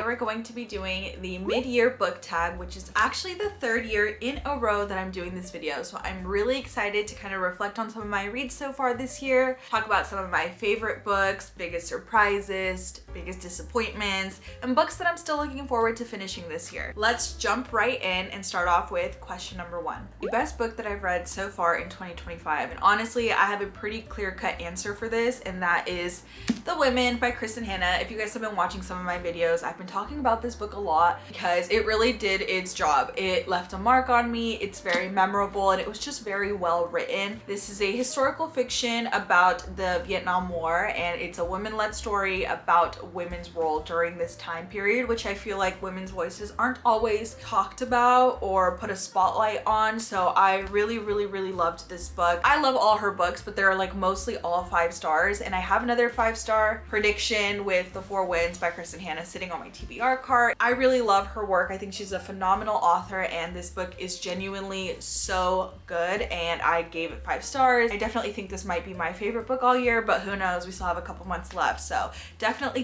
we're going to be doing the mid-year book tag, which is actually the third year in a row that I'm doing this video. So I'm really excited to kind of reflect on some of my reads so far this year, talk about some of my favorite books, biggest surprises, biggest disappointments, and books that I'm still looking forward to finishing this year. Let's jump right in and start off with question number 1. The best book that I've read so far in 2025. And honestly, I have a pretty clear-cut answer for this, and that is The Women by Kristen Hanna. If you guys have been watching some of my videos, I've been talking about this book a lot because it really did its job. It left a mark on me. It's very memorable and it was just very well written. This is a historical fiction about the Vietnam War, and it's a women-led story about women's role during this time period, which I feel like women's voices aren't always talked about or put a spotlight on. So I really loved this book. I love all her books, but they're like mostly all 5 stars, and I have another 5-star prediction with The Four Winds by Kristen Hanna sitting on my TBR card. I really love her work. I think she's a phenomenal author, and this book is genuinely so good, and I gave it 5 stars. I definitely think this might be my favorite book all year, but who knows, we still have a couple months left. So definitely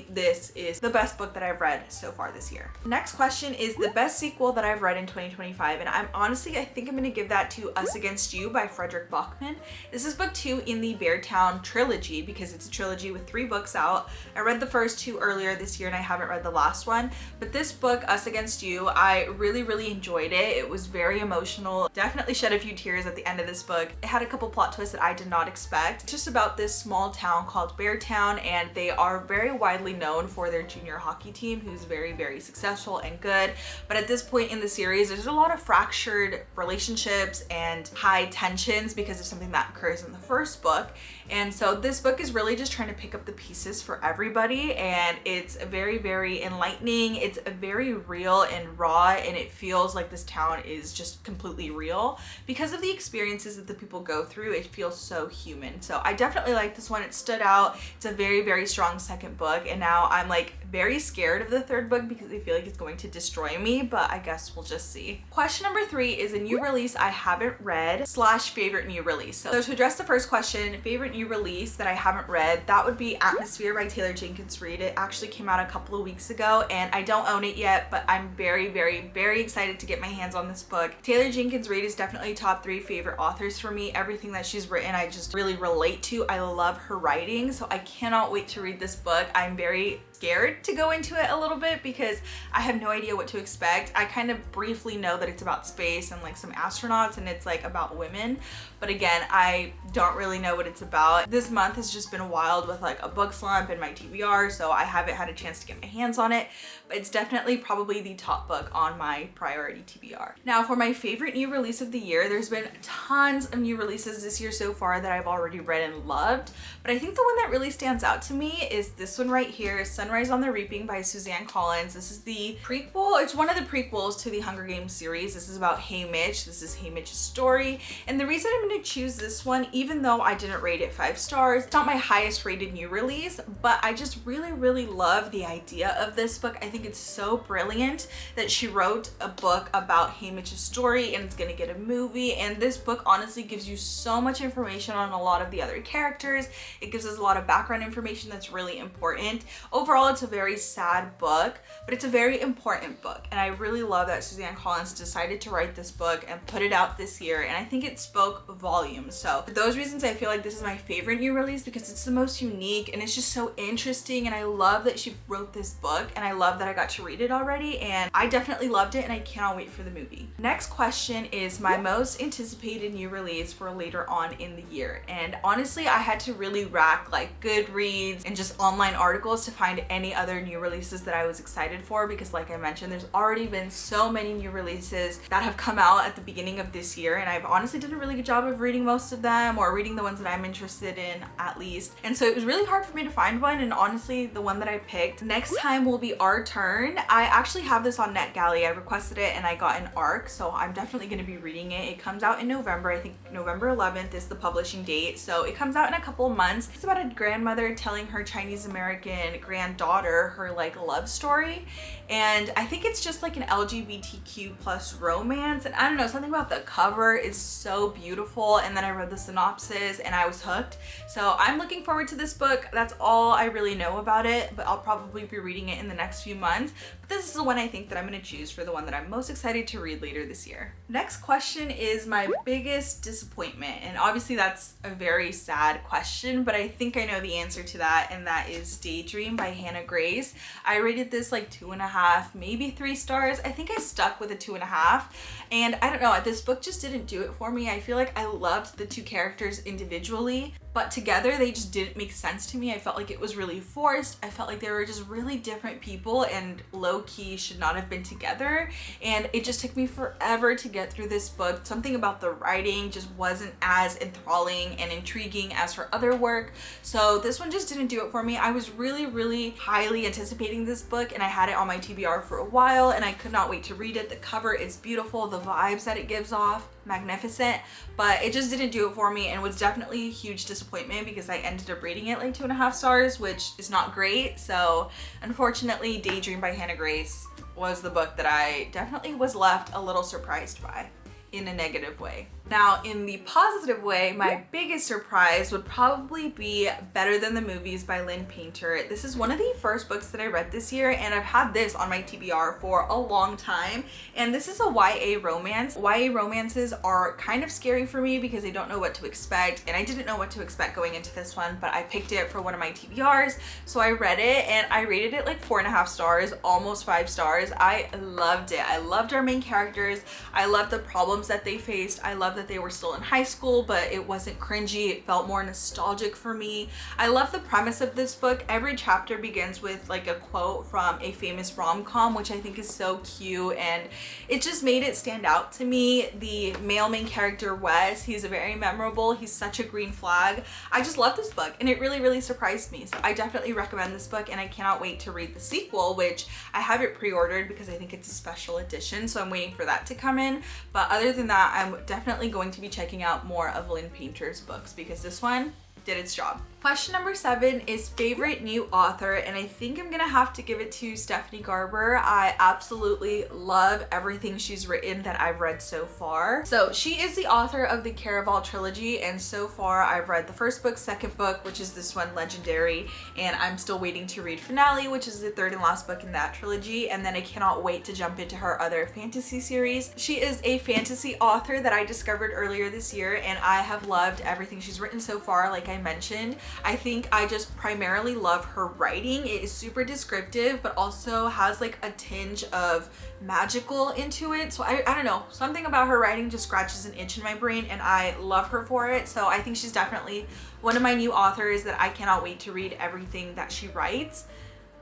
this is the best book that I've read so far this year. Next question is the best sequel that I've read in 2025, and I think I'm gonna give that to Us Against You by Frederick Bachman. This is book 2 in the Beartown trilogy because it's a trilogy with 3 books out. I read the first 2 earlier this year and I haven't read the last one, but this book, Us Against You, I really enjoyed it. It was very emotional. Definitely shed a few tears at the end of this book. It had a couple plot twists that I did not expect. It's just about this small town called Beartown, and they are very widely known for their junior hockey team, who's very successful and good. But at this point in the series, there's a lot of fractured relationships and high tensions because of something that occurs in the first book. And so this book is really just trying to pick up the pieces for everybody, and it's very enlightening. It's very real and raw, and it feels like this town is just completely real because of the experiences that the people go through. It feels so human. So I definitely like this one. It stood out. It's a very strong second book, and now I'm like very scared of the third book because I feel like it's going to destroy me, but I guess we'll just see. Question number 3 is a new release I haven't read / favorite new release. So to address the first question, favorite new release that I haven't read, that would be Atmosphere by Taylor Jenkins Reid. It actually came out a couple of weeks ago and I don't own it yet, but I'm very excited to get my hands on this book. Taylor Jenkins Reid is definitely top 3 favorite authors for me. Everything that she's written I just really relate to. I love her writing, so I cannot wait to read this book. I'm very scared to go into it a little bit because I have no idea what to expect. I kind of briefly know that it's about space and like some astronauts and it's like about women, but again, I don't really know what it's about. This month has just been wild with like a book slump in my TBR, so I haven't had a chance to get my hands on it, but it's definitely probably the top book on my priority TBR. Now for my favorite new release of the year, there's been tons of new releases this year so far that I've already read and loved, but I think the one that really stands out to me is this one right here, Sunrise on the Reaping by Suzanne Collins. This is the prequel. It's one of the prequels to the Hunger Games series. This is about Haymitch. This is Haymitch's story, and the reason I'm going to choose this one, even though I didn't rate it 5 stars, it's not my highest rated new release, but I just really love the idea of this book. I think it's so brilliant that she wrote a book about Haymitch's story and it's gonna get a movie, and this book honestly gives you so much information on a lot of the other characters. It gives us a lot of background information that's really important. Overall, it's a very sad book, but it's a very important book, and I really love that Suzanne Collins decided to write this book and put it out this year, and I think it spoke volumes. So for those reasons, I feel like this is my favorite new release because it's the most unique and it's just so interesting, and I love that she wrote this book, and I love that I got to read it already, and I definitely loved it, and I cannot wait for the movie. Next question is my most anticipated new release for later on in the year, and honestly I had to really rack like Goodreads and just online articles to find any other new releases that I was excited for, because like I mentioned, there's already been so many new releases that have come out at the beginning of this year, and I've honestly done a really good job of reading most of them, or reading the ones that I'm interested in at least, and so it was really hard for me to find one, and honestly the one that I picked next time will be Our Turn. I actually have this on NetGalley. I requested it and I got an ARC, so I'm definitely going to be reading it. It comes out in November. I think November 11th is the publishing date, so it comes out in a couple months. It's about a grandmother telling her Chinese American granddaughter share her like love story. And I think it's just like an LGBTQ plus romance, and I don't know, something about the cover is so beautiful. And then I read the synopsis and I was hooked. So I'm looking forward to this book. That's all I really know about it, but I'll probably be reading it in the next few months. But this is the one I think that I'm going to choose for the one that I'm most excited to read later this year. Next question is my biggest disappointment, and obviously that's a very sad question, but I think I know the answer to that, and that is Daydream by Hannah Grace. I rated this like 2.5, maybe 3 stars. I think I stuck with a 2.5, and I don't know, this book just didn't do it for me. I feel like I loved the 2 characters individually, but together they just didn't make sense to me. I felt like it was really forced. I felt like they were just really different people and low-key should not have been together, and it just took me forever to get through this book. Something about the writing just wasn't as enthralling and intriguing as her other work, so this one just didn't do it for me. I was really highly anticipating this book, and I had it on my TBR for a while, and I could not wait to read it. The cover is beautiful, the vibes that it gives off, magnificent, but it just didn't do it for me, and was definitely a huge disappointment because I ended up rating it like 2.5 stars, which is not great. So unfortunately, Daydream by Hannah Grace was the book that I definitely was left a little surprised by in a negative way. Now, in the positive way, my biggest surprise would probably be Better Than the Movies by Lynn Painter. This is one of the first books that I read this year, and I've had this on my TBR for a long time. And this is a YA romance. YA romances are kind of scary for me because I don't know what to expect, and I didn't know what to expect going into this one, but I picked it for one of my TBRs. So I read it and I rated it like 4.5 stars, almost 5 stars. I loved it. I loved our main characters. I loved the problems that they faced. I loved that they were still in high school, but it wasn't cringy. It felt more nostalgic for me. I love the premise of this book. Every chapter begins with like a quote from a famous rom-com, which I think is so cute, and it just made it stand out to me. The male main character, Wes, he's very memorable. He's such a green flag. I just love this book, and it really surprised me. So I definitely recommend this book, and I cannot wait to read the sequel, which I have it pre-ordered because I think it's a special edition, so I'm waiting for that to come in. But other than that, I'm definitely going to be checking out more of Lynn Painter's books because this one did its job. Question number 7 is favorite new author, and I think I'm gonna have to give it to Stephanie Garber. I absolutely love everything she's written that I've read so far. So she is the author of the Caraval trilogy, and so far I've read the first book, second book, which is this one, Legendary, and I'm still waiting to read Finale, which is the third and last book in that trilogy, and then I cannot wait to jump into her other fantasy series. She is a fantasy author that I discovered earlier this year, and I have loved everything she's written so far. Like I mentioned, I think I just primarily love her writing. It is super descriptive, but also has like a tinge of magical into it. So I don't know, something about her writing just scratches an itch in my brain, and I love her for it. So I think she's definitely one of my new authors that I cannot wait to read everything that she writes.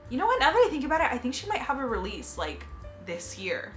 You know what, now that I think about it, I think she might have a release like this year.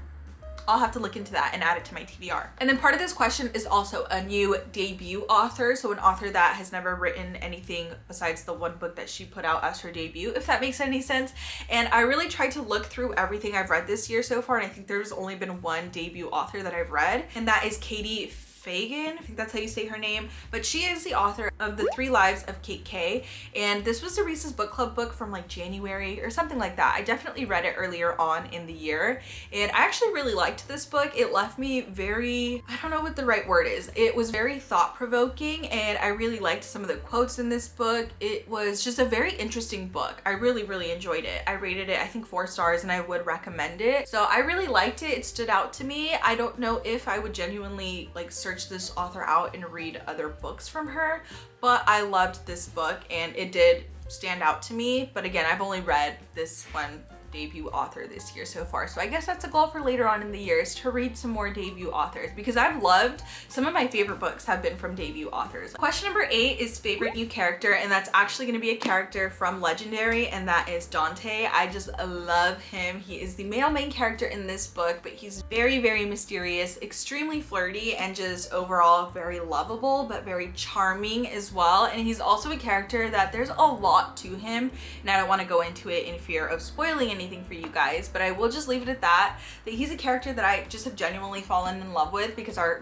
I'll have to look into that and add it to my TBR. And then part of this question is also a new debut author, so an author that has never written anything besides the one book that she put out as her debut, if that makes any sense. And I really tried to look through everything I've read this year so far, and I think there's only been one debut author that I've read, and that is Katie Fagan, I think that's how you say her name, but she is the author of The 3 Lives of Kate K, and this was a Reese's Book Club book from like January or something like that. I definitely read it earlier on in the year, and I actually really liked this book. It left me very, I don't know what the right word is. It was very thought-provoking, and I really liked some of the quotes in this book. It was just a very interesting book. I really enjoyed it. I rated it, I think, 4 stars, and I would recommend it. So I really liked it. It stood out to me. I don't know if I would genuinely like search this author out and read other books from her, but I loved this book and it did stand out to me. But again, I've only read this one debut author this year so far, so I guess that's a goal for later on in the year, is to read some more debut authors, because I've loved some of my favorite books have been from debut authors. Question number 8 is favorite new character, and that's actually going to be a character from Legendary, and that is Dante. I just love him. He is the male main character in this book, but he's very mysterious, extremely flirty, and just overall very lovable but very charming as well. And he's also a character that there's a lot to him, and I don't want to go into it in fear of spoiling anything, anything for you guys, but I will just leave it at that he's a character that I just have genuinely fallen in love with because our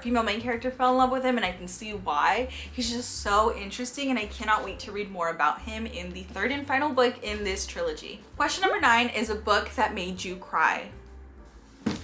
female main character fell in love with him, and I can see why. He's just so interesting, and I cannot wait to read more about him in the third and final book in this trilogy. Question number 9 is a book that made you cry.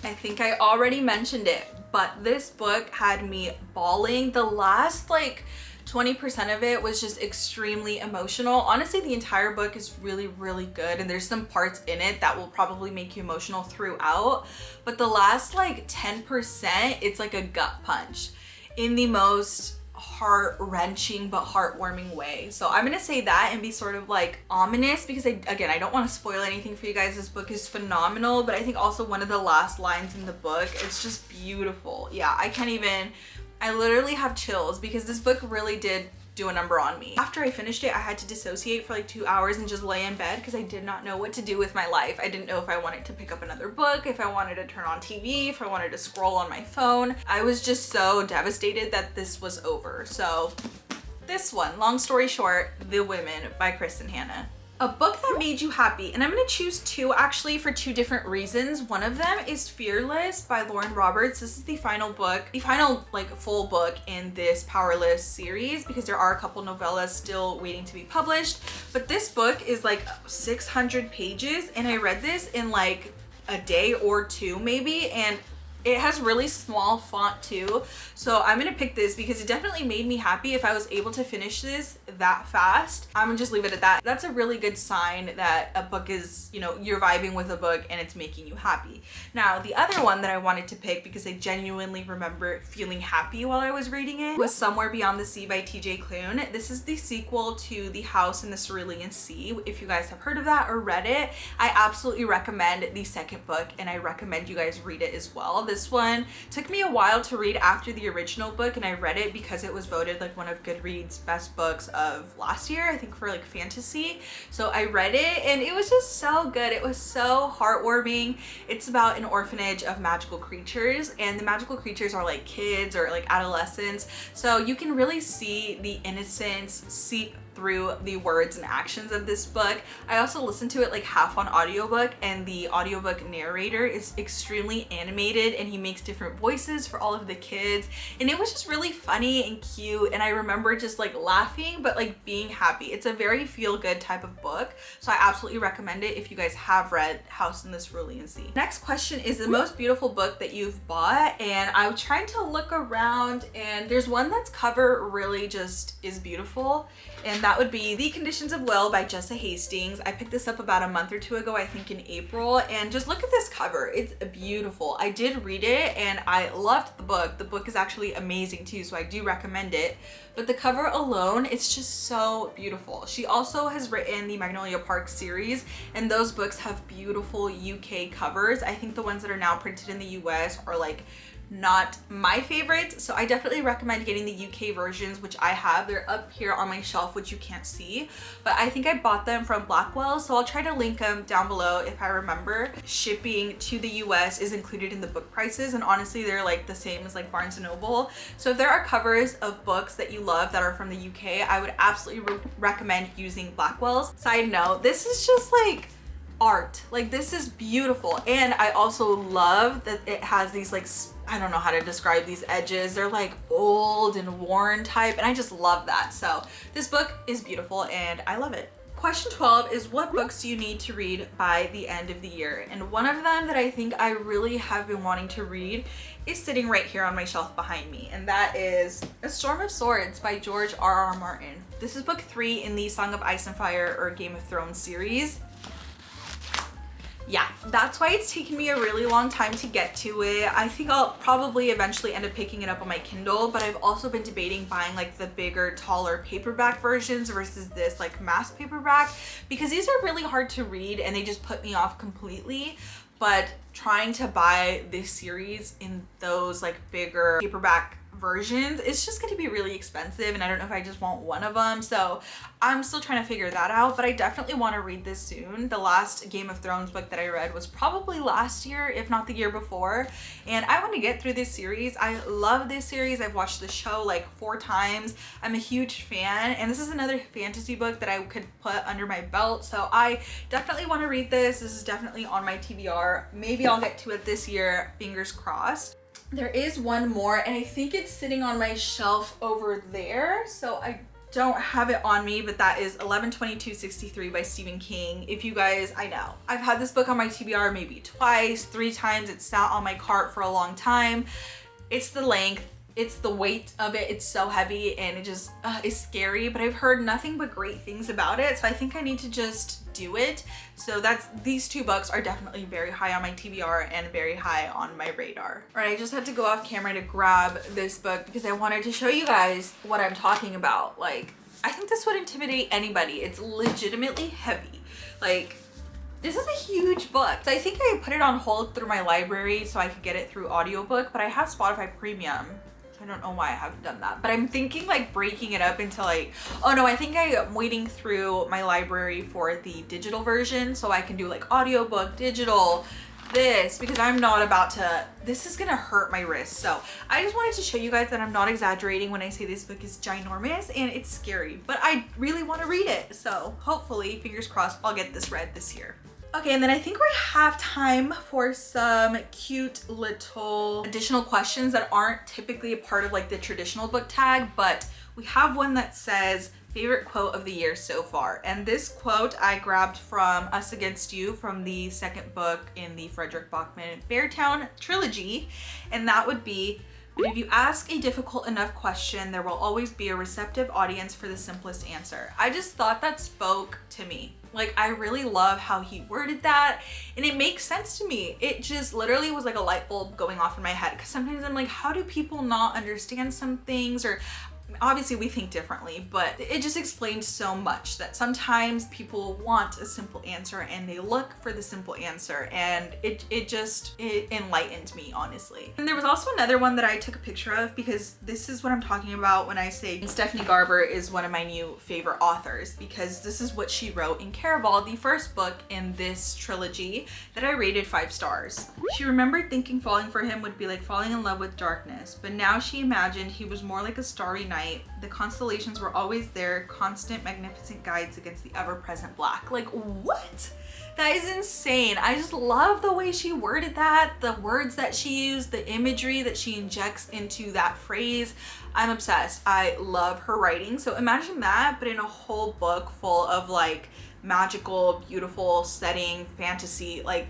I think I already mentioned it, but this book had me bawling. The last 20% of it was just extremely emotional. Honestly, the entire book is really, really good, and there's some parts in it that will probably make you emotional throughout, but the last 10%, it's like a gut punch in the most heart-wrenching but heartwarming way. So I'm gonna say that and be sort of ominous because I don't want to spoil anything for you guys. This book is phenomenal, but I think also one of the last lines in the book, it's just beautiful. Yeah, I literally have chills because this book really did do a number on me. After I finished it, I had to dissociate for 2 hours and just lay in bed because I did not know what to do with my life. I didn't know if I wanted to pick up another book, if I wanted to turn on TV, if I wanted to scroll on my phone. I was just so devastated that this was over. So this one, long story short, The Women by Kristen Hanna. A book that made you happy, and I'm gonna choose 2 actually for 2 different reasons. One of them is Fearless by Lauren Roberts. This is the final book, the final full book in this Powerless series, because there are a couple novellas still waiting to be published. But this book is 600 pages, and I read this in a day or 2 maybe, and it has really small font too. So I'm gonna pick this because it definitely made me happy. If I was able to finish this that fast, I'm gonna just leave it at that. That's a really good sign that a book is, you're vibing with a book and it's making you happy. Now, the other one that I wanted to pick because I genuinely remember feeling happy while I was reading it was Somewhere Beyond the Sea by TJ Klune. This is the sequel to The House in the Cerulean Sea. If you guys have heard of that or read it, I absolutely recommend the second book, and I recommend you guys read it as well. This one took me a while to read after the original book, and I read it because it was voted one of Goodreads' best books of last year, I think, for fantasy. So I read it and it was just so good. It was so heartwarming. It's about an orphanage of magical creatures, and the magical creatures are kids or adolescents. So you can really see the innocence seep through the words and actions of this book. I also listened to it half on audiobook, and the audiobook narrator is extremely animated, and he makes different voices for all of the kids, and it was just really funny and cute, and I remember just laughing but being happy. It's a very feel-good type of book, so I absolutely recommend it if you guys have read House in the Cerulean Sea. Next question is the most beautiful book that you've bought, and I'm trying to look around, and there's one that's cover really just is beautiful, and that would be The Conditions of Will by Jessa Hastings. I picked this up about a month or 2 ago, I think in April, and just look at this cover. It's beautiful. I did read it and I loved the book. The book is actually amazing too, so I do recommend it. But the cover alone, it's just so beautiful. She also has written the Magnolia Park series, and those books have beautiful UK covers. I think the ones that are now printed in the US are not my favorite, so I definitely recommend getting the UK versions, which I have. They're up here on my shelf, which you can't see, but I think I bought them from Blackwell, so I'll try to link them down below if I remember. Shipping to the US is included in the book prices, and honestly they're the same as Barnes & Noble. So if there are covers of books that you love that are from the UK, I would absolutely recommend using Blackwell's. Side note, this is just art. This is beautiful, and I also love that it has these I don't know how to describe these edges. They're old and worn type, and I just love that. So this book is beautiful and I love it. Question 12 is, what books do you need to read by the end of the year? And one of them that I think I really have been wanting to read is sitting right here on my shelf behind me, and that is A Storm of Swords by George R.R. Martin. This is book 3 in the Song of Ice and Fire or Game of Thrones series. Yeah, that's why it's taken me a really long time to get to it. I think I'll probably eventually end up picking it up on my Kindle, but I've also been debating buying the bigger, taller paperback versions versus this mass paperback, because these are really hard to read and they just put me off completely. But trying to buy this series in those bigger paperback versions, it's just going to be really expensive, and I don't know if I just want one of them, so I'm still trying to figure that out. But I definitely want to read this soon. The last Game of Thrones book that I read was probably last year, if not the year before, and I want to get through this series. I love this series. I've watched the show like 4 times. I'm a huge fan, and this is another fantasy book that I could put under my belt, so I definitely want to read this. This is definitely on my TBR. Maybe I'll get to it this year, fingers crossed. There is one more, and I think it's sitting on my shelf over there, so I don't have it on me, but that is 11/22/63 by Stephen King. If you guys, I know, I've had this book on my TBR maybe twice, 3 times. It's sat on my cart for a long time. It's the length, it's the weight of it, it's so heavy, and it just is scary, but I've heard nothing but great things about it, so I think I need to just do it. So these 2 books are definitely very high on my TBR and very high on my radar. All right, I just had to go off camera to grab this book because I wanted to show you guys what I'm talking about. Like, I think this would intimidate anybody. It's legitimately heavy. Like, this is a huge book. So I think I put it on hold through my library so I could get it through audiobook, but I have Spotify Premium. I don't know why I haven't done that, but I'm thinking like breaking it up into like, oh no, I think I'm waiting through my library for the digital version so I can do like audiobook, digital, this, because I'm not about to, this is gonna hurt my wrist. So I just wanted to show you guys that I'm not exaggerating when I say this book is ginormous and it's scary, but I really want to read it. So hopefully, fingers crossed, I'll get this read this year. Okay, and then I think we have time for some cute little additional questions that aren't typically a part of like the traditional book tag, but we have one that says favorite quote of the year so far. And this quote I grabbed from Us Against You, from the 2nd book in the Frederick Bachman Beartown trilogy, and that would be, "But if you ask a difficult enough question, there will always be a receptive audience for the simplest answer." I just thought that spoke to me. Like, I really love how he worded that, and it makes sense to me. It just literally was like a light bulb going off in my head, because sometimes I'm like, how do people not understand some things? Or obviously we think differently, but it just explains so much that sometimes people want a simple answer and they look for the simple answer, and it enlightened me, honestly. And there was also another one that I took a picture of, because this is what I'm talking about when I say Stephanie Garber is one of my new favorite authors, because this is what she wrote in Caraval, the first book in this trilogy that I rated 5 stars. She remembered thinking falling for him would be like falling in love with darkness, but now she imagined he was more like a starry night. The constellations were always there, constant, magnificent guides against the ever-present black. Like, what? That is insane. I just love the way she worded that, the words that she used, the imagery that she injects into that phrase. I'm obsessed. I love her writing. So imagine that, but in a whole book full of like magical, beautiful setting, fantasy, like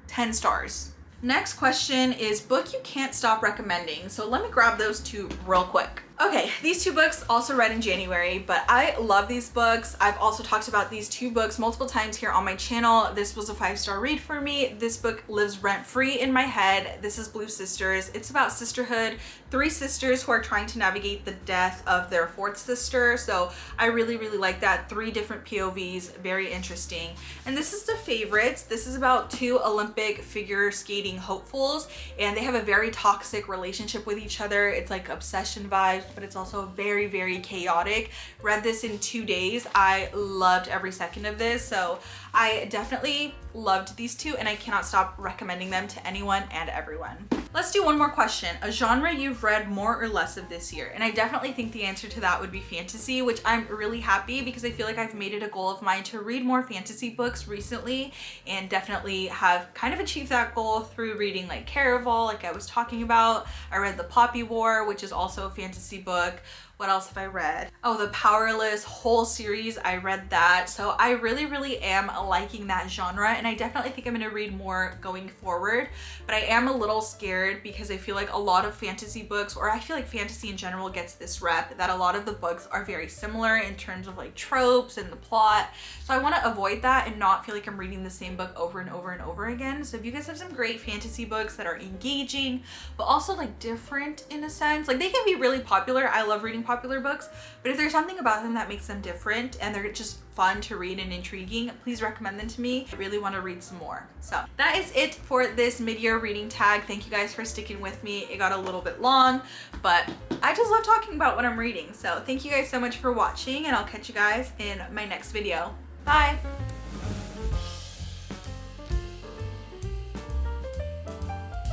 10 stars. Next question is book you can't stop recommending. So let me grab those 2 real quick. Okay, these 2 books also read in January, but I love these books. I've also talked about these 2 books multiple times here on my channel. This was a 5-star read for me. This book lives rent-free in my head. This is Blue Sisters. It's about sisterhood, 3 sisters who are trying to navigate the death of their 4th sister. So I really, really like that. 3 different POVs, very interesting. And this is the favorites. This is about 2 Olympic figure skating hopefuls, and they have a very toxic relationship with each other. It's like obsession vibes, but it's also very, very chaotic. Read this in 2 days. I loved every second of this. So I definitely loved these 2, and I cannot stop recommending them to anyone and everyone. Let's do one more question. A genre you've read more or less of this year. And I definitely think the answer to that would be fantasy, which I'm really happy, because I feel like I've made it a goal of mine to read more fantasy books recently, and definitely have kind of achieved that goal through reading like Caraval, like I was talking about. I read The Poppy War, which is also a fantasy book. What else have I read? Oh, the Powerless whole series, I read that. So I really, really am liking that genre, and I definitely think I'm gonna read more going forward. But I am a little scared because I feel like a lot of fantasy books, or I feel like fantasy in general, gets this rep that a lot of the books are very similar in terms of like tropes and the plot. So I wanna avoid that and not feel like I'm reading the same book over and over and over again. So if you guys have some great fantasy books that are engaging, but also like different in a sense, like they can be really popular. I love reading popular popular books, but if there's something about them that makes them different and they're just fun to read and intriguing, please recommend them to me. I really want to read some more. So that is it for this mid-year reading tag. Thank you guys for sticking with me. It got a little bit long, but I just love talking about what I'm reading. So thank you guys so much for watching, and I'll catch you guys in my next video. Bye!